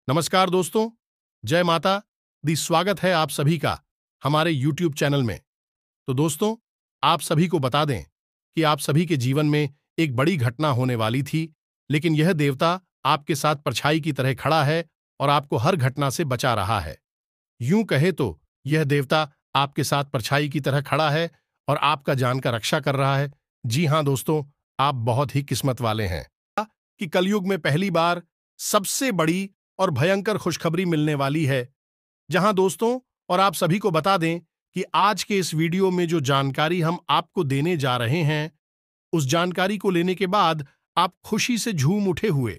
नमस्कार दोस्तों, जय माता दी। स्वागत है आप सभी का हमारे YouTube चैनल में। तो दोस्तों, आप सभी को बता दें कि आप सभी के जीवन में एक बड़ी घटना होने वाली थी, लेकिन यह देवता आपके साथ परछाई की तरह खड़ा है और आपको हर घटना से बचा रहा है। यूं कहे तो यह देवता आपके साथ परछाई की तरह खड़ा है और आपका जान का रक्षा कर रहा है। जी हां दोस्तों, आप बहुत ही किस्मत वाले हैं कि कलयुग में पहली बार सबसे बड़ी और भयंकर खुशखबरी मिलने वाली है। जहां दोस्तों, और आप सभी को बता दें कि आज के इस वीडियो में जो जानकारी हम आपको देने जा रहे हैं, उस जानकारी को लेने के बाद आप खुशी से झूम उठे हुए,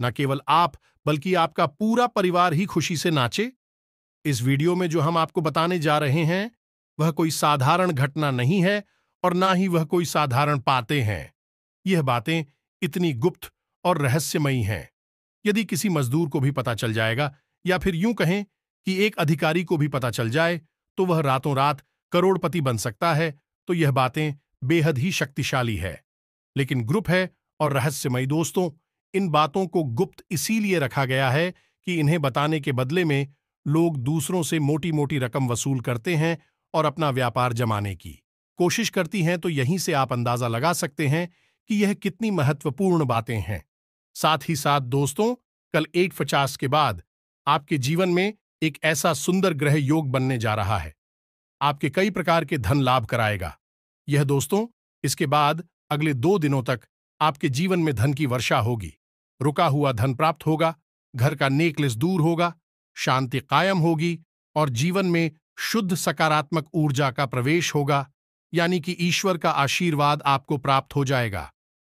न केवल आप बल्कि आपका पूरा परिवार ही खुशी से नाचे। इस वीडियो में जो हम आपको बताने जा रहे हैं वह कोई साधारण घटना नहीं है और ना ही वह कोई साधारण बातें हैं। यह बातें इतनी गुप्त और रहस्यमयी हैं, यदि किसी मजदूर को भी पता चल जाएगा या फिर यूं कहें कि एक अधिकारी को भी पता चल जाए तो वह रातों रात करोड़पति बन सकता है। तो यह बातें बेहद ही शक्तिशाली है, लेकिन ग्रुप है और रहस्यमयी। दोस्तों, इन बातों को गुप्त इसीलिए रखा गया है कि इन्हें बताने के बदले में लोग दूसरों से मोटी मोटी रकम वसूल करते हैं और अपना व्यापार जमाने की कोशिश करती हैं। तो यहीं से आप अंदाजा लगा सकते हैं कि यह कितनी महत्वपूर्ण बातें हैं। साथ ही साथ दोस्तों, कल 8:50 के बाद आपके जीवन में एक ऐसा सुंदर ग्रह योग बनने जा रहा है, आपके कई प्रकार के धन लाभ कराएगा। यह दोस्तों, इसके बाद अगले 2 दिनों तक आपके जीवन में धन की वर्षा होगी। रुका हुआ धन प्राप्त होगा, घर का नेकलेस दूर होगा, शांति कायम होगी और जीवन में शुद्ध सकारात्मक ऊर्जा का प्रवेश होगा, यानी कि ईश्वर का आशीर्वाद आपको प्राप्त हो जाएगा।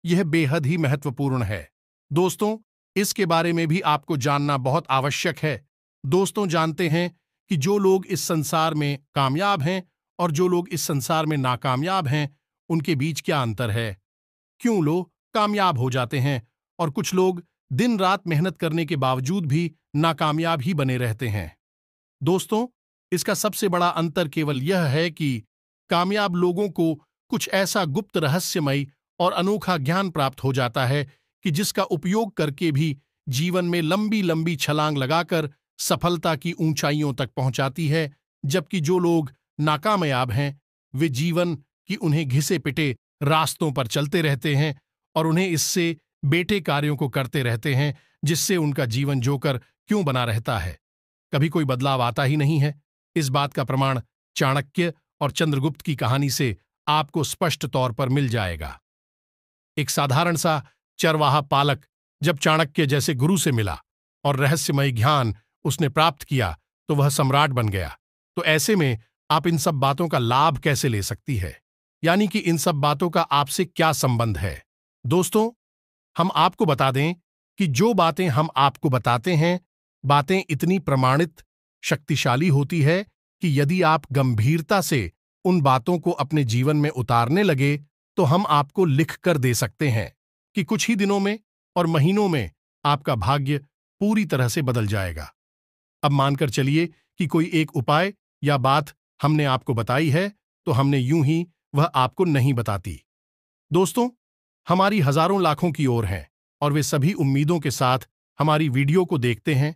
यह बेहद ही महत्वपूर्ण है। दोस्तों, इसके बारे में भी आपको जानना बहुत आवश्यक है। दोस्तों, जानते हैं कि जो लोग इस संसार में कामयाब हैं और जो लोग इस संसार में नाकामयाब हैं, उनके बीच क्या अंतर है? क्यों लोग कामयाब हो जाते हैं और कुछ लोग दिन रात मेहनत करने के बावजूद भी नाकामयाब ही बने रहते हैं? दोस्तों, इसका सबसे बड़ा अंतर केवल यह है कि कामयाब लोगों को कुछ ऐसा गुप्त रहस्यमय और अनोखा ज्ञान प्राप्त हो जाता है कि जिसका उपयोग करके भी जीवन में लंबी लंबी छलांग लगाकर सफलता की ऊंचाइयों तक पहुंचाती है, जबकि जो लोग नाकामयाब हैं वे जीवन की उन्हें घिसे पिटे रास्तों पर चलते रहते हैं और उन्हें इससे बेटे कार्यों को करते रहते हैं, जिससे उनका जीवन जोकर क्यों बना रहता है, कभी कोई बदलाव आता ही नहीं है। इस बात का प्रमाण चाणक्य और चंद्रगुप्त की कहानी से आपको स्पष्ट तौर पर मिल जाएगा। एक साधारण सा चरवाहा पालक जब चाणक्य जैसे गुरु से मिला और रहस्यमय ज्ञान उसने प्राप्त किया तो वह सम्राट बन गया। तो ऐसे में आप इन सब बातों का लाभ कैसे ले सकती है, यानी कि इन सब बातों का आपसे क्या संबंध है? दोस्तों, हम आपको बता दें कि जो बातें हम आपको बताते हैं, बातें इतनी प्रमाणित शक्तिशाली होती है कि यदि आप गंभीरता से उन बातों को अपने जीवन में उतारने लगे तो हम आपको लिख कर दे सकते हैं कि कुछ ही दिनों में और महीनों में आपका भाग्य पूरी तरह से बदल जाएगा। अब मानकर चलिए कि कोई एक उपाय या बात हमने आपको बताई है, तो हमने यूं ही वह आपको नहीं बताती। दोस्तों, हमारी हजारों लाखों की ओर हैं और वे सभी उम्मीदों के साथ हमारी वीडियो को देखते हैं।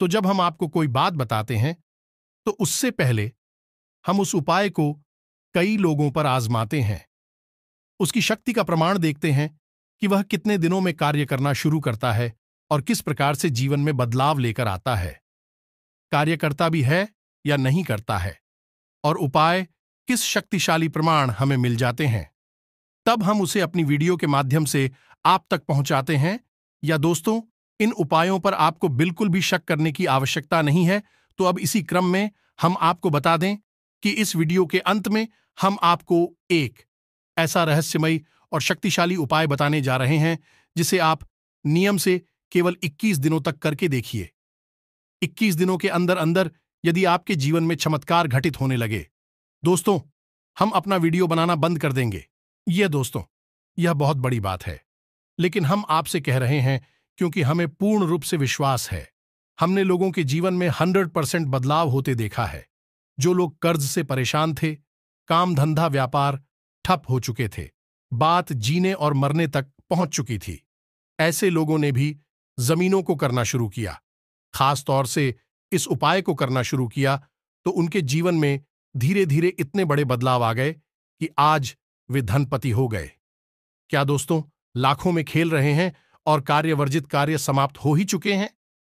तो जब हम आपको कोई बात बताते हैं तो उससे पहले हम उस उपाय को कई लोगों पर आजमाते हैं, उसकी शक्ति का प्रमाण देखते हैं कि वह कितने दिनों में कार्य करना शुरू करता है और किस प्रकार से जीवन में बदलाव लेकर आता है, कार्य करता भी है या नहीं करता है, और उपाय किस शक्तिशाली प्रमाण हमें मिल जाते हैं। तब हम उसे अपनी वीडियो के माध्यम से आप तक पहुंचाते हैं। या दोस्तों, इन उपायों पर आपको बिल्कुल भी शक करने की आवश्यकता नहीं है। तो अब इसी क्रम में हम आपको बता दें कि इस वीडियो के अंत में हम आपको एक ऐसा रहस्यमय और शक्तिशाली उपाय बताने जा रहे हैं जिसे आप नियम से केवल 21 दिनों तक करके देखिए। 21 दिनों के अंदर अंदर यदि आपके जीवन में चमत्कार घटित होने लगे, दोस्तों, हम अपना वीडियो बनाना बंद कर देंगे। यह बहुत बड़ी बात है, लेकिन हम आपसे कह रहे हैं क्योंकि हमें पूर्ण रूप से विश्वास है। हमने लोगों के जीवन में 100% बदलाव होते देखा है। जो लोग कर्ज से परेशान थे, काम धंधा व्यापार ठप हो चुके थे, बात जीने और मरने तक पहुंच चुकी थी, ऐसे लोगों ने भी जमीनों को करना शुरू किया। खास तौर से इस उपाय को करना शुरू किया तो उनके जीवन में धीरे धीरे इतने बड़े बदलाव आ गए कि आज वे धनपति हो गए। क्या दोस्तों, लाखों में खेल रहे हैं और कार्यवर्जित कार्य समाप्त हो ही चुके हैं?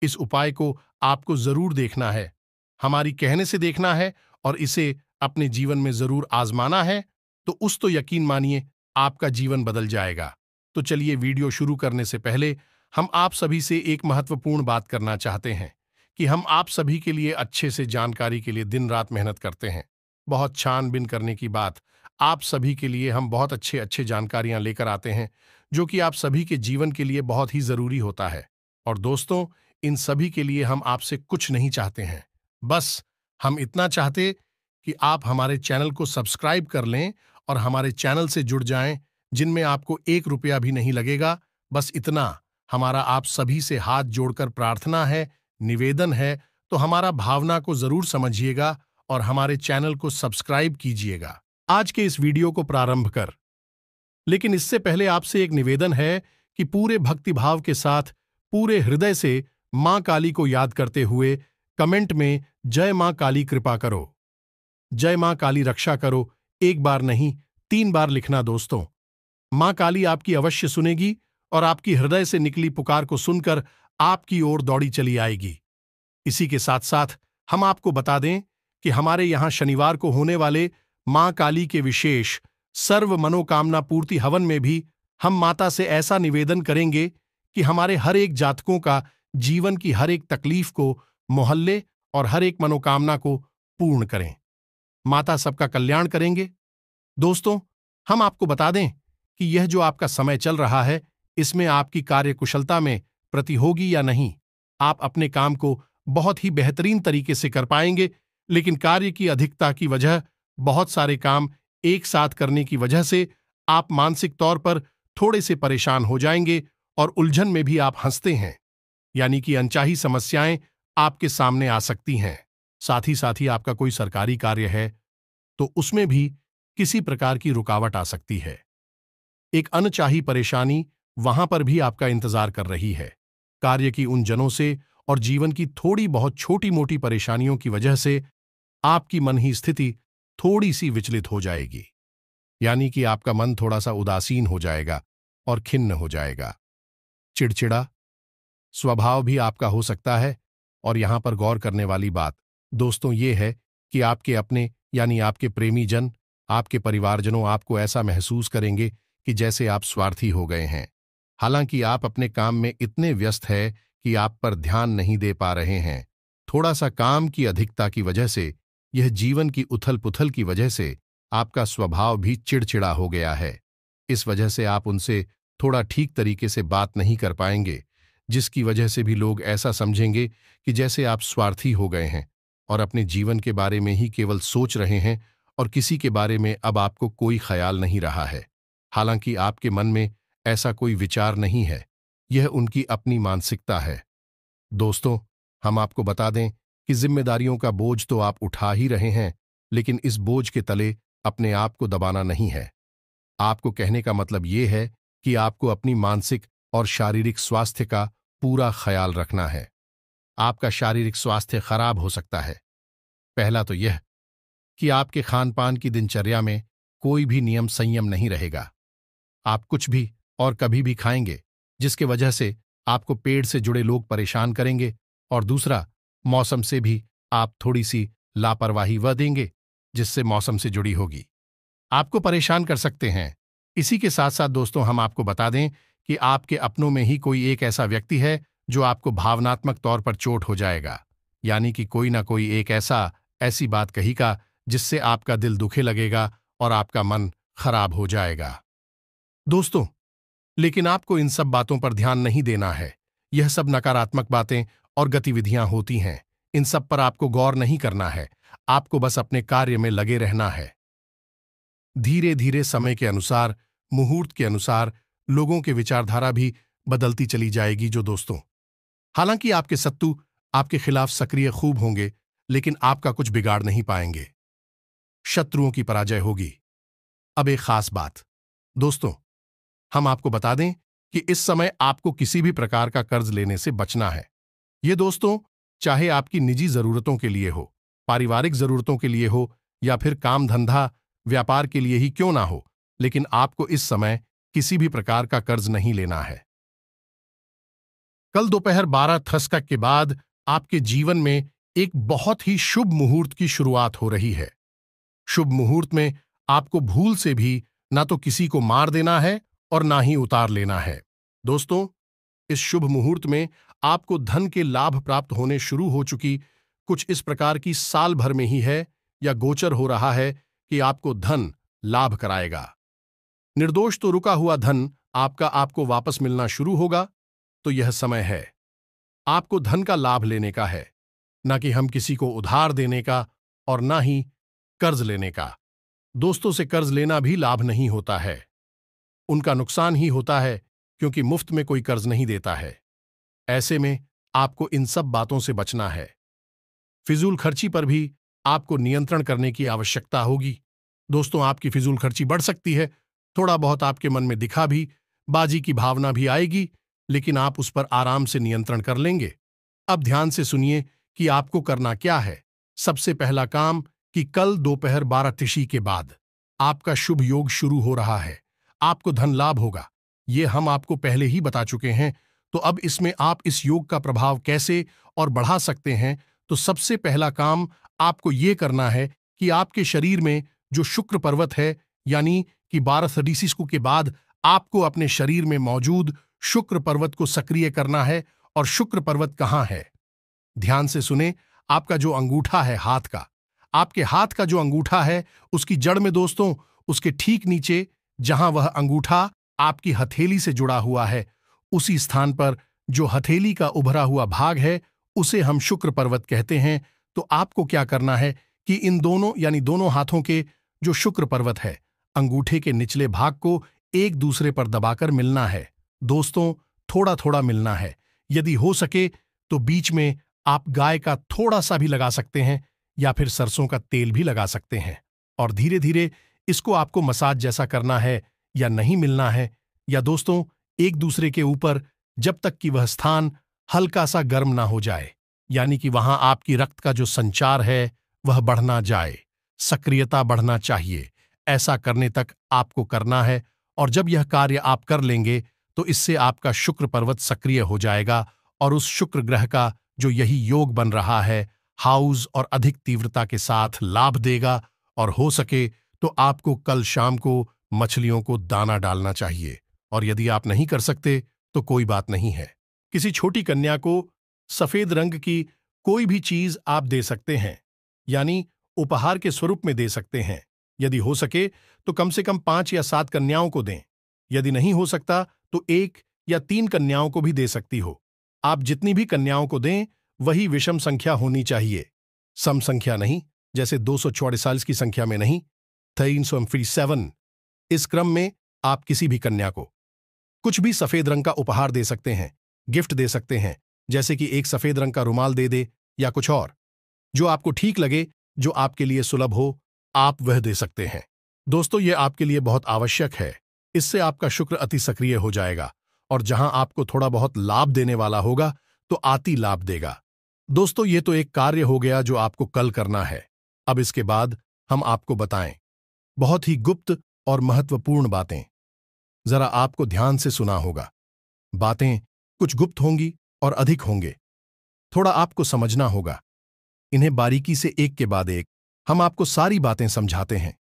इस उपाय को आपको जरूर देखना है, हमारी कहने से देखना है और इसे अपने जीवन में जरूर आजमाना है, तो उस तो यकीन मानिए आपका जीवन बदल जाएगा। तो चलिए, वीडियो शुरू करने से पहले हम आप सभी से एक महत्वपूर्ण बात करना चाहते हैं कि हम आप सभी के लिए अच्छे से जानकारी के लिए दिन रात मेहनत करते हैं। बहुत छानबीन करने की बात, आप सभी के लिए हम बहुत अच्छे अच्छे जानकारियां लेकर आते हैं जो कि आप सभी के जीवन के लिए बहुत ही जरूरी होता है। और दोस्तों, इन सभी के लिए हम आपसे कुछ नहीं चाहते हैं, बस हम इतना चाहते कि आप हमारे चैनल को सब्सक्राइब कर लें और हमारे चैनल से जुड़ जाएं, जिनमें आपको 1 रुपया भी नहीं लगेगा। बस इतना हमारा आप सभी से हाथ जोड़कर प्रार्थना है, निवेदन है, तो हमारा भावना को जरूर समझिएगा और हमारे चैनल को सब्सक्राइब कीजिएगा। आज के इस वीडियो को प्रारंभ कर, लेकिन इससे पहले आपसे एक निवेदन है कि पूरे भक्तिभाव के साथ पूरे हृदय से मां काली को याद करते हुए कमेंट में जय मां काली कृपा करो, जय मां काली रक्षा करो, 1 बार नहीं 3 बार लिखना दोस्तों। मां काली आपकी अवश्य सुनेगी और आपकी हृदय से निकली पुकार को सुनकर आपकी ओर दौड़ी चली आएगी। इसी के साथ साथ हम आपको बता दें कि हमारे यहां शनिवार को होने वाले मां काली के विशेष सर्व मनोकामना पूर्ति हवन में भी हम माता से ऐसा निवेदन करेंगे कि हमारे हर एक जातकों का जीवन की हर एक तकलीफ को मोहल्ले और हर एक मनोकामना को पूर्ण करें। माता सबका कल्याण करेंगे। दोस्तों, हम आपको बता दें कि यह जो आपका समय चल रहा है, इसमें आपकी कार्यकुशलता में प्रति होगी या नहीं। आप अपने काम को बहुत ही बेहतरीन तरीके से कर पाएंगे, लेकिन कार्य की अधिकता की वजह, बहुत सारे काम एक साथ करने की वजह से आप मानसिक तौर पर थोड़े से परेशान हो जाएंगे और उलझन में भी आप हंसते हैं, यानी कि अनचाही समस्याएं आपके सामने आ सकती हैं। साथ ही आपका कोई सरकारी कार्य है तो उसमें भी किसी प्रकार की रुकावट आ सकती है। एक अनचाही परेशानी वहां पर भी आपका इंतजार कर रही है। कार्य की उन जनों से और जीवन की थोड़ी बहुत छोटी मोटी परेशानियों की वजह से आपकी मन ही स्थिति थोड़ी सी विचलित हो जाएगी, यानी कि आपका मन थोड़ा सा उदासीन हो जाएगा और खिन्न हो जाएगा। चिड़चिड़ा स्वभाव भी आपका हो सकता है। और यहां पर गौर करने वाली बात दोस्तों ये है कि आपके अपने यानी आपके प्रेमी जन, आपके परिवारजनों आपको ऐसा महसूस करेंगे कि जैसे आप स्वार्थी हो गए हैं। हालांकि आप अपने काम में इतने व्यस्त हैं कि आप पर ध्यान नहीं दे पा रहे हैं। थोड़ा सा काम की अधिकता की वजह से, यह जीवन की उथल पुथल की वजह से आपका स्वभाव भी चिड़चिड़ा हो गया है। इस वजह से आप उनसे थोड़ा ठीक तरीके से बात नहीं कर पाएंगे, जिसकी वजह से भी लोग ऐसा समझेंगे कि जैसे आप स्वार्थी हो गए हैं और अपने जीवन के बारे में ही केवल सोच रहे हैं और किसी के बारे में अब आपको कोई ख्याल नहीं रहा है। हालांकि आपके मन में ऐसा कोई विचार नहीं है, यह उनकी अपनी मानसिकता है। दोस्तों, हम आपको बता दें कि जिम्मेदारियों का बोझ तो आप उठा ही रहे हैं, लेकिन इस बोझ के तले अपने आप को दबाना नहीं है। आपको कहने का मतलब यह है कि आपको अपनी मानसिक और शारीरिक स्वास्थ्य का पूरा ख्याल रखना है। आपका शारीरिक स्वास्थ्य खराब हो सकता है। पहला तो यह कि आपके खानपान की दिनचर्या में कोई भी नियम संयम नहीं रहेगा। आप कुछ भी और कभी भी खाएंगे, जिसके वजह से आपको पेट से जुड़े लोग परेशान करेंगे। और दूसरा, मौसम से भी आप थोड़ी सी लापरवाही देंगे, जिससे मौसम से जुड़ी होगी आपको परेशान कर सकते हैं। इसी के साथ साथ दोस्तों, हम आपको बता दें कि आपके अपनों में ही कोई एक ऐसा व्यक्ति है जो आपको भावनात्मक तौर पर चोट हो जाएगा, यानी कि कोई ना कोई एक ऐसी बात कहीगा जिससे आपका दिल दुखे लगेगा और आपका मन खराब हो जाएगा। दोस्तों, लेकिन आपको इन सब बातों पर ध्यान नहीं देना है। यह सब नकारात्मक बातें और गतिविधियां होती हैं, इन सब पर आपको गौर नहीं करना है। आपको बस अपने कार्य में लगे रहना है। धीरे धीरे समय के अनुसार, मुहूर्त के अनुसार लोगों की विचारधारा भी बदलती चली जाएगी। जो दोस्तों, हालांकि आपके शत्रु आपके खिलाफ सक्रिय खूब होंगे, लेकिन आपका कुछ बिगाड़ नहीं पाएंगे। शत्रुओं की पराजय होगी। अब एक खास बात दोस्तों, हम आपको बता दें कि इस समय आपको किसी भी प्रकार का कर्ज लेने से बचना है, ये दोस्तों, चाहे आपकी निजी जरूरतों के लिए हो, पारिवारिक जरूरतों के लिए हो या फिर काम धंधा व्यापार के लिए ही क्यों ना हो, लेकिन आपको इस समय किसी भी प्रकार का कर्ज नहीं लेना है। कल दोपहर 12:30 के बाद आपके जीवन में एक बहुत ही शुभ मुहूर्त की शुरुआत हो रही है। शुभ मुहूर्त में आपको भूल से भी ना तो किसी को मार देना है और ना ही उतार लेना है। दोस्तों, इस शुभ मुहूर्त में आपको धन के लाभ प्राप्त होने शुरू हो चुकी कुछ इस प्रकार की साल भर में ही है या गोचर हो रहा है कि आपको धन लाभ कराएगा। निर्दोष तो रुका हुआ धन आपका आपको वापस मिलना शुरू होगा, तो यह समय है आपको धन का लाभ लेने का है, ना कि हम किसी को उधार देने का और ना ही कर्ज लेने का। दोस्तों से कर्ज लेना भी लाभ नहीं होता है, उनका नुकसान ही होता है, क्योंकि मुफ्त में कोई कर्ज नहीं देता है। ऐसे में आपको इन सब बातों से बचना है। फिजूल खर्ची पर भी आपको नियंत्रण करने की आवश्यकता होगी। दोस्तों, आपकी फिजूल खर्ची बढ़ सकती है, थोड़ा बहुत आपके मन में दिखा भी, बाजी की भावना भी आएगी, लेकिन आप उस पर आराम से नियंत्रण कर लेंगे। अब ध्यान से सुनिए कि आपको करना क्या है। सबसे पहला काम कि कल दोपहर 12 के बाद आपका शुभ योग शुरू हो रहा है, आपको धन लाभ होगा। ये हम आपको पहले ही बता चुके हैं, तो अब इसमें आप इस योग का प्रभाव कैसे और बढ़ा सकते हैं। तो सबसे पहला काम आपको ये करना है कि आपके शरीर में जो शुक्र पर्वत है, यानी कि 12 के बाद आपको अपने शरीर में मौजूद शुक्र पर्वत को सक्रिय करना है। और शुक्र पर्वत कहाँ है? ध्यान से सुने, आपका जो अंगूठा है हाथ का, आपके हाथ का जो अंगूठा है उसकी जड़ में दोस्तों, उसके ठीक नीचे जहां वह अंगूठा आपकी हथेली से जुड़ा हुआ है, उसी स्थान पर जो हथेली का उभरा हुआ भाग है, उसे हम शुक्र पर्वत कहते हैं। तो आपको क्या करना है कि इन दोनों यानी दोनों हाथों के जो शुक्र पर्वत है, अंगूठे के निचले भाग को एक दूसरे पर दबाकर मिलना है। दोस्तों, थोड़ा थोड़ा मिलना है। यदि हो सके तो बीच में आप गाय का थोड़ा सा भी लगा सकते हैं या फिर सरसों का तेल भी लगा सकते हैं। और धीरे धीरे इसको आपको मसाज जैसा करना है या नहीं मिलना है, या दोस्तों एक दूसरे के ऊपर, जब तक कि वह स्थान हल्का सा गर्म ना हो जाए, यानी कि वहां आपकी रक्त का जो संचार है वह बढ़ना जाए, सक्रियता बढ़ना चाहिए। ऐसा करने तक आपको करना है। और जब यह कार्य आप कर लेंगे तो इससे आपका शुक्र पर्वत सक्रिय हो जाएगा और उस शुक्र ग्रह का जो यही योग बन रहा है, हाउस और अधिक तीव्रता के साथ लाभ देगा। और हो सके तो आपको कल शाम को मछलियों को दाना डालना चाहिए। और यदि आप नहीं कर सकते तो कोई बात नहीं है, किसी छोटी कन्या को सफेद रंग की कोई भी चीज आप दे सकते हैं, यानी उपहार के स्वरूप में दे सकते हैं। यदि हो सके तो कम से कम 5 या 7 कन्याओं को दें। यदि नहीं हो सकता तो 1 या 3 कन्याओं को भी दे सकती हो। आप जितनी भी कन्याओं को दें वही विषम संख्या होनी चाहिए, सम संख्या नहीं, जैसे 244 की संख्या में नहीं, 347। इस क्रम में आप किसी भी कन्या को कुछ भी सफेद रंग का उपहार दे सकते हैं, गिफ्ट दे सकते हैं, जैसे कि एक सफेद रंग का रुमाल दे दे या कुछ और जो आपको ठीक लगे, जो आपके लिए सुलभ हो, आप वह दे सकते हैं। दोस्तों, यह आपके लिए बहुत आवश्यक है। इससे आपका शुक्र अति सक्रिय हो जाएगा और जहां आपको थोड़ा बहुत लाभ देने वाला होगा तो आती लाभ देगा। दोस्तों, ये तो एक कार्य हो गया जो आपको कल करना है। अब इसके बाद हम आपको बताएं बहुत ही गुप्त और महत्वपूर्ण बातें। जरा आपको ध्यान से सुना होगा। बातें कुछ गुप्त होंगी और अधिक होंगे, थोड़ा आपको समझना होगा। इन्हें बारीकी से एक के बाद एक हम आपको सारी बातें समझाते हैं।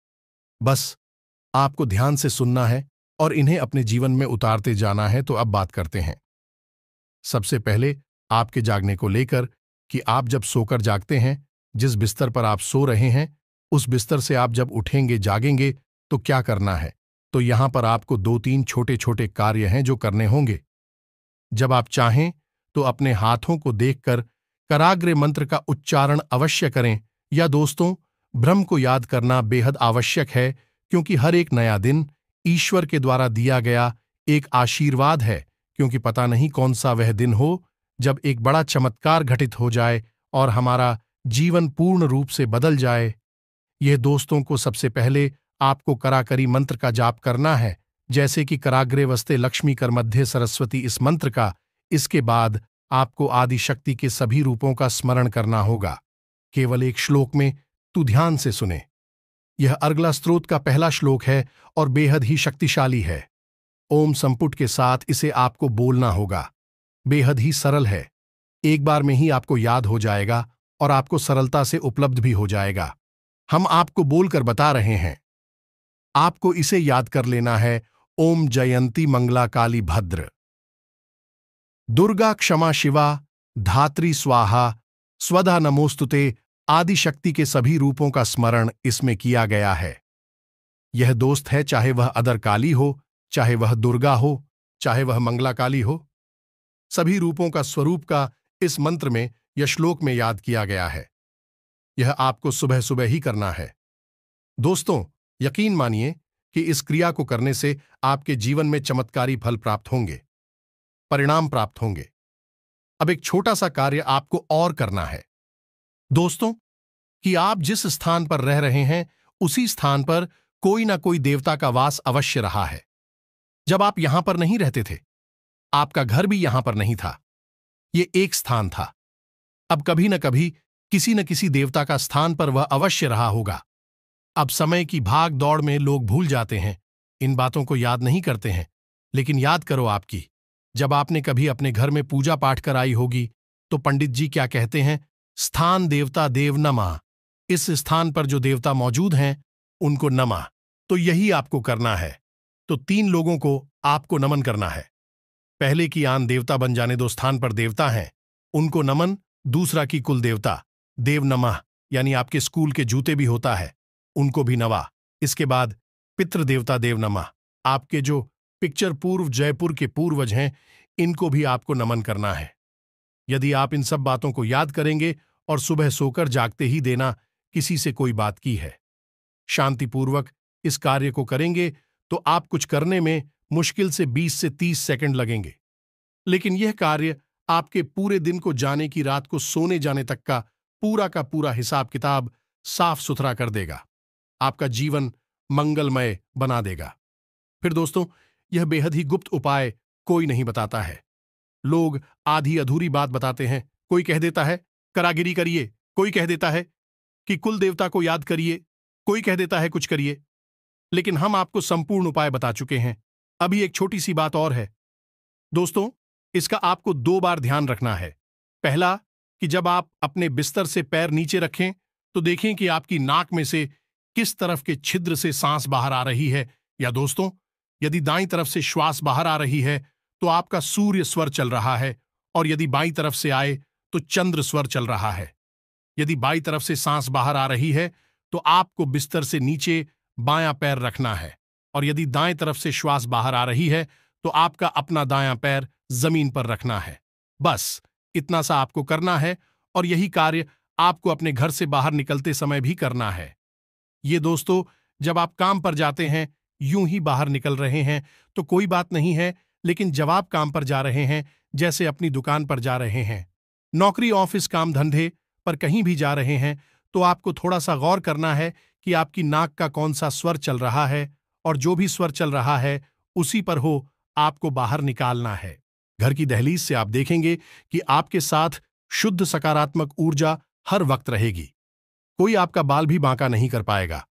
बस आपको ध्यान से सुनना है और इन्हें अपने जीवन में उतारते जाना है। तो अब बात करते हैं सबसे पहले आपके जागने को लेकर कि आप जब सोकर जागते हैं, जिस बिस्तर पर आप सो रहे हैं, उस बिस्तर से आप जब उठेंगे जागेंगे तो क्या करना है। तो यहां पर आपको 2-3 छोटे छोटे कार्य हैं जो करने होंगे। जब आप चाहें तो अपने हाथों को देखकर कराग्रे मंत्र का उच्चारण अवश्य करें। या दोस्तों, ब्रह्म को याद करना बेहद आवश्यक है, क्योंकि हर एक नया दिन ईश्वर के द्वारा दिया गया एक आशीर्वाद है। क्योंकि पता नहीं कौन सा वह दिन हो जब एक बड़ा चमत्कार घटित हो जाए और हमारा जीवन पूर्ण रूप से बदल जाए। यह दोस्तों को सबसे पहले आपको कराकरी मंत्र का जाप करना है, जैसे कि कराग्रे वस्ते लक्ष्मी कर मध्य सरस्वती, इस मंत्र का। इसके बाद आपको आदिशक्ति के सभी रूपों का स्मरण करना होगा, केवल एक श्लोक में। तू ध्यान से सुने। यह अर्गला स्तोत्र का पहला श्लोक है और बेहद ही शक्तिशाली है। ओम संपुट के साथ इसे आपको बोलना होगा। बेहद ही सरल है, एक बार में ही आपको याद हो जाएगा और आपको सरलता से उपलब्ध भी हो जाएगा। हम आपको बोलकर बता रहे हैं। आपको इसे याद कर लेना है। ओम जयंती मंगला काली भद्र दुर्गा क्षमा शिवा धात्री स्वाहा स्वधा नमोस्तुते आदिशक्ति के सभी रूपों का स्मरण इसमें किया गया है। यह दोस्त है, चाहे वह अदर काली हो, चाहे वह दुर्गा हो, चाहे वह मंगला काली हो। सभी रूपों का स्वरूप का इस मंत्र में या श्लोक में याद किया गया है। यह आपको सुबह सुबह ही करना है। दोस्तों, यकीन मानिए कि इस क्रिया को करने से आपके जीवन में चमत्कारी फल प्राप्त होंगे, परिणाम प्राप्त होंगे। अब एक छोटा सा कार्य आपको और करना है दोस्तों, कि आप जिस स्थान पर रह रहे हैं उसी स्थान पर कोई ना कोई देवता का वास अवश्य रहा है। जब आप यहां पर नहीं रहते थे, आपका घर भी यहां पर नहीं था, ये एक स्थान था। अब कभी न कभी किसी न किसी देवता का स्थान पर वह अवश्य रहा होगा। अब समय की भाग दौड़ में लोग भूल जाते हैं, इन बातों को याद नहीं करते हैं। लेकिन याद करो आपकी, जब आपने कभी अपने घर में पूजा पाठ कराई होगी तो पंडित जी क्या कहते हैं? स्थान देवता देव नमः। इस स्थान पर जो देवता मौजूद हैं उनको नमः। तो यही आपको करना है। तो 3 लोगों को आपको नमन करना है। पहले की आन देवता बन जाने दो, स्थान पर देवता हैं उनको नमन। दूसरा की कुल देवता देव नमः, यानी आपके स्कूल के जूते भी होता है, उनको भी नवा। इसके बाद पितृ देवता देव नमः, आपके जो पिक्चर पूर्व जयपुर के पूर्वज हैं इनको भी आपको नमन करना है। यदि आप इन सब बातों को याद करेंगे और सुबह सोकर जागते ही देना किसी से कोई बात की है, शांतिपूर्वक इस कार्य को करेंगे तो आप कुछ करने में मुश्किल से 20 से 30 सेकंड लगेंगे। लेकिन यह कार्य आपके पूरे दिन को जाने की रात को सोने जाने तक का पूरा हिसाब किताब साफ सुथरा कर देगा, आपका जीवन मंगलमय बना देगा। फिर दोस्तों, यह बेहद ही गुप्त उपाय कोई नहीं बताता है। लोग आधी अधूरी बात बताते हैं। कोई कह देता है करागिरी करिए, कोई कह देता है कि कुल देवता को याद करिए, कोई कह देता है कुछ करिए। लेकिन हम आपको संपूर्ण उपाय बता चुके हैं। अभी एक छोटी सी बात और है दोस्तों, इसका आपको 2 बार ध्यान रखना है। पहला, कि जब आप अपने बिस्तर से पैर नीचे रखें तो देखें कि आपकी नाक में से किस तरफ के छिद्र से सांस बाहर आ रही है। या दोस्तों, यदि दाईं तरफ से श्वास बाहर आ रही है तो आपका सूर्य स्वर चल रहा है, और यदि बाईं तरफ से आए तो चंद्र स्वर चल रहा है। यदि बाईं तरफ से सांस बाहर आ रही है तो आपको बिस्तर से नीचे बायां पैर रखना है, और यदि दाएं तरफ से श्वास बाहर आ रही है तो आपका अपना दायां पैर जमीन पर रखना है। बस इतना सा आपको करना है, और यही कार्य आपको अपने घर से बाहर निकलते समय भी करना है। ये दोस्तों, जब आप काम पर जाते हैं, यूं ही बाहर निकल रहे हैं तो कोई बात नहीं है, लेकिन जब आप काम पर जा रहे हैं, जैसे अपनी दुकान पर जा रहे हैं, नौकरी ऑफिस काम धंधे पर कहीं भी जा रहे हैं, तो आपको थोड़ा सा गौर करना है कि आपकी नाक का कौन सा स्वर चल रहा है, और जो भी स्वर चल रहा है उसी पर हो आपको बाहर निकालना है। घर की दहलीज से आप देखेंगे कि आपके साथ शुद्ध सकारात्मक ऊर्जा हर वक्त रहेगी। कोई आपका बाल भी बांका नहीं कर पाएगा।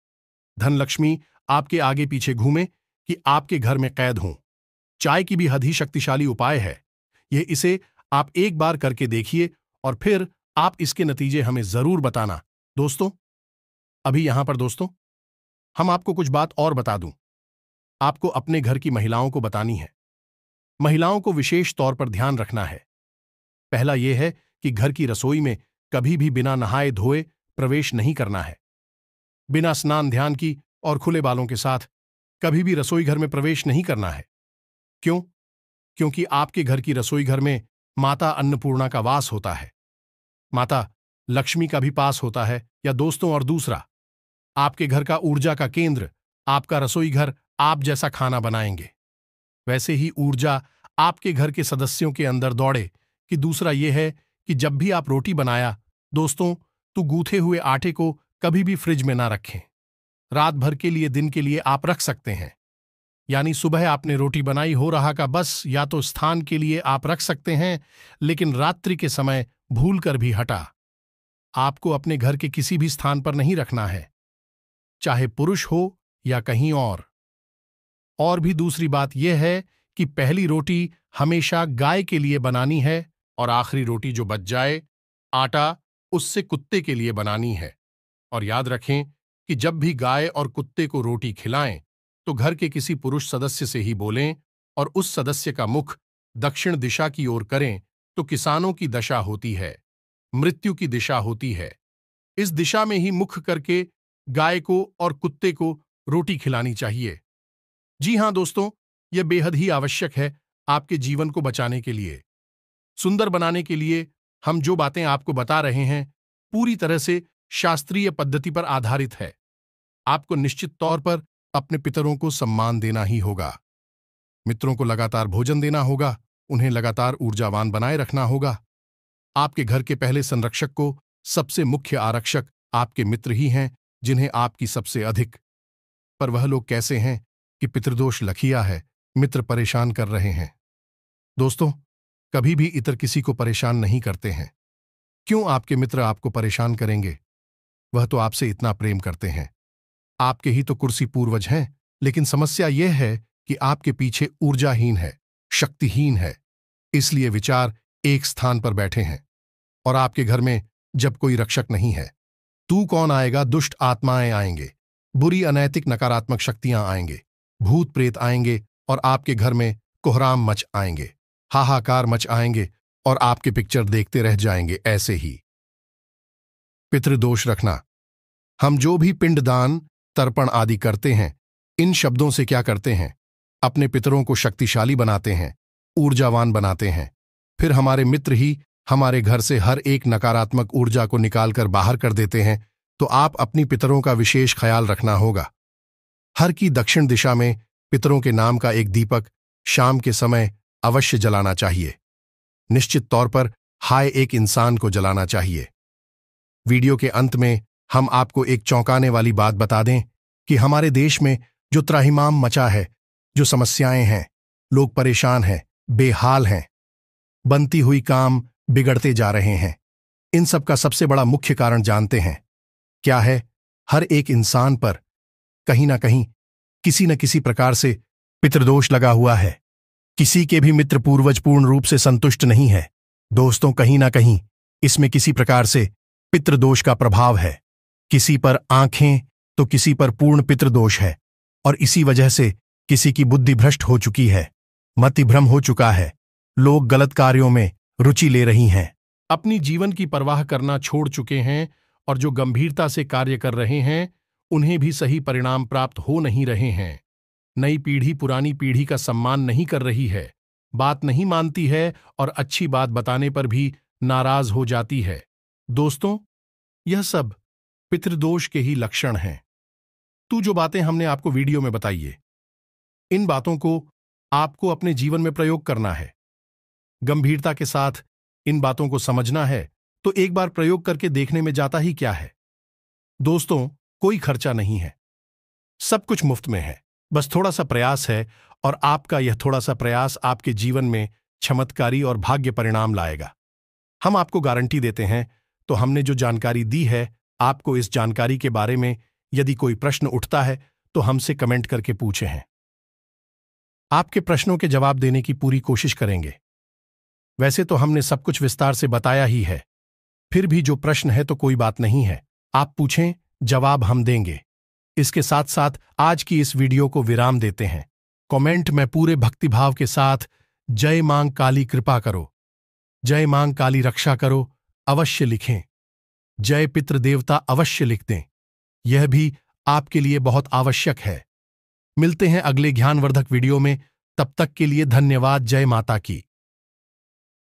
धन लक्ष्मी आपके आगे पीछे घूमे कि आपके घर में कैद हों। चाय की भी हद ही शक्तिशाली उपाय है। इसे आप एक बार करके देखिए और फिर आप इसके नतीजे हमें जरूर बताना। दोस्तों, अभी यहां पर दोस्तों, हम आपको कुछ बात और बता दूं। आपको अपने घर की महिलाओं को बतानी है। महिलाओं को विशेष तौर पर ध्यान रखना है। पहला यह है कि घर की रसोई में कभी भी बिना नहाए धोए प्रवेश नहीं करना है। बिना स्नान ध्यान की और खुले बालों के साथ कभी भी रसोई घर में प्रवेश नहीं करना है। क्यों? क्योंकि आपके घर की रसोई घर में माता अन्नपूर्णा का वास होता है, माता लक्ष्मी का भी पास होता है। या दोस्तों, और दूसरा, आपके घर का ऊर्जा का केंद्र आपका रसोई घर आप जैसा खाना बनाएंगे, वैसे ही ऊर्जा आपके घर के सदस्यों के अंदर दौड़े। कि दूसरा यह है कि जब भी आप रोटी बनाया दोस्तों, तो गूथे हुए आटे को कभी भी फ्रिज में ना रखें। रात भर के लिए, दिन के लिए आप रख सकते हैं। यानी सुबह आपने रोटी बनाई हो रहा का बस या तो स्थान के लिए आप रख सकते हैं, लेकिन रात्रि के समय भूल कर भी हटा। आपको अपने घर के किसी भी स्थान पर नहीं रखना है, चाहे पुरुष हो या कहीं और भी दूसरी बात यह है कि पहली रोटी हमेशा गाय के लिए बनानी है और आखिरी रोटी जो बच जाए आटा उससे कुत्ते के लिए बनानी है। और याद रखें कि जब भी गाय और कुत्ते को रोटी खिलाएं तो घर के किसी पुरुष सदस्य से ही बोलें और उस सदस्य का मुख दक्षिण दिशा की ओर करें तो किसानों की दशा होती है, मृत्यु की दिशा होती है। इस दिशा में ही मुख करके गाय को और कुत्ते को रोटी खिलानी चाहिए। जी हां दोस्तों, यह बेहद ही आवश्यक है आपके जीवन को बचाने के लिए, सुंदर बनाने के लिए। हम जो बातें आपको बता रहे हैं पूरी तरह से शास्त्रीय पद्धति पर आधारित है। आपको निश्चित तौर पर अपने पितरों को सम्मान देना ही होगा, मित्रों को लगातार भोजन देना होगा, उन्हें लगातार ऊर्जावान बनाए रखना होगा। आपके घर के पहले संरक्षक को सबसे मुख्य आरक्षक आपके मित्र ही हैं, जिन्हें आपकी सबसे अधिक। पर वह लोग कैसे हैं कि पितृदोष लखिया है, मित्र परेशान कर रहे हैं। दोस्तों, कभी भी इतर किसी को परेशान नहीं करते हैं। क्यों आपके मित्र आपको परेशान करेंगे? वह तो आपसे इतना प्रेम करते हैं। आपके ही तो कुर्सी पूर्वज हैं, लेकिन समस्या यह है कि आपके पीछे ऊर्जाहीन है, शक्तिहीन है, इसलिए विचार एक स्थान पर बैठे हैं। और आपके घर में जब कोई रक्षक नहीं है, तू कौन आएगा? दुष्ट आत्माएं आएंगे, बुरी अनैतिक नकारात्मक शक्तियां आएंगे, भूत प्रेत आएंगे और आपके घर में कोहराम मच आएंगे, हाहाकार मच आएंगे और आपके पिक्चर देखते रह जाएंगे। ऐसे ही पितृदोष रखना। हम जो भी पिंडदान, तर्पण आदि करते हैं, इन शब्दों से क्या करते हैं? अपने पितरों को शक्तिशाली बनाते हैं, ऊर्जावान बनाते हैं। फिर हमारे मित्र ही हमारे घर से हर एक नकारात्मक ऊर्जा को निकालकर बाहर कर देते हैं। तो आप अपनी पितरों का विशेष ख्याल रखना होगा। हर की दक्षिण दिशा में पितरों के नाम का एक दीपक शाम के समय अवश्य जलाना चाहिए। निश्चित तौर पर हाय एक इंसान को जलाना चाहिए। वीडियो के अंत में हम आपको एक चौंकाने वाली बात बता दें कि हमारे देश में जो त्राहिमाम मचा है, जो समस्याएं हैं, लोग परेशान हैं, बेहाल हैं, बनती हुई काम बिगड़ते जा रहे हैं, इन सब का सबसे बड़ा मुख्य कारण जानते हैं क्या है? हर एक इंसान पर कहीं ना कहीं किसी न किसी प्रकार से पितृदोष लगा हुआ है। किसी के भी मित्र पूर्वज पूर्ण रूप से संतुष्ट नहीं है। दोस्तों, कहीं ना कहीं इसमें किसी प्रकार से पितृदोष का प्रभाव है। किसी पर आंखें तो किसी पर पूर्ण पितृदोष है और इसी वजह से किसी की बुद्धि भ्रष्ट हो चुकी है, मतिभ्रम हो चुका है। लोग गलत कार्यों में रुचि ले रही हैं, अपनी जीवन की परवाह करना छोड़ चुके हैं और जो गंभीरता से कार्य कर रहे हैं उन्हें भी सही परिणाम प्राप्त हो नहीं रहे हैं। नई पीढ़ी पुरानी पीढ़ी का सम्मान नहीं कर रही है, बात नहीं मानती है और अच्छी बात बताने पर भी नाराज हो जाती है। दोस्तों, यह सब पितृदोष के ही लक्षण हैं। तो जो बातें हमने आपको वीडियो में बताई है, इन बातों को आपको अपने जीवन में प्रयोग करना है। गंभीरता के साथ इन बातों को समझना है तो एक बार प्रयोग करके देखने में जाता ही क्या है। दोस्तों, कोई खर्चा नहीं है, सब कुछ मुफ्त में है। बस थोड़ा सा प्रयास है और आपका यह थोड़ा सा प्रयास आपके जीवन में चमत्कारी और भाग्य परिणाम लाएगा। हम आपको गारंटी देते हैं। तो हमने जो जानकारी दी है, आपको इस जानकारी के बारे में यदि कोई प्रश्न उठता है तो हमसे कमेंट करके पूछे हैं। आपके प्रश्नों के जवाब देने की पूरी कोशिश करेंगे। वैसे तो हमने सब कुछ विस्तार से बताया ही है, फिर भी जो प्रश्न है तो कोई बात नहीं है, आप पूछें, जवाब हम देंगे। इसके साथ साथ आज की इस वीडियो को विराम देते हैं। कमेंट में पूरे भक्तिभाव के साथ जय मां काली कृपा करो, जय मां काली रक्षा करो अवश्य लिखें। जय पितृदेवता अवश्य लिख दें, यह भी आपके लिए बहुत आवश्यक है। मिलते हैं अगले ज्ञानवर्धक वीडियो में, तब तक के लिए धन्यवाद। जय माता की।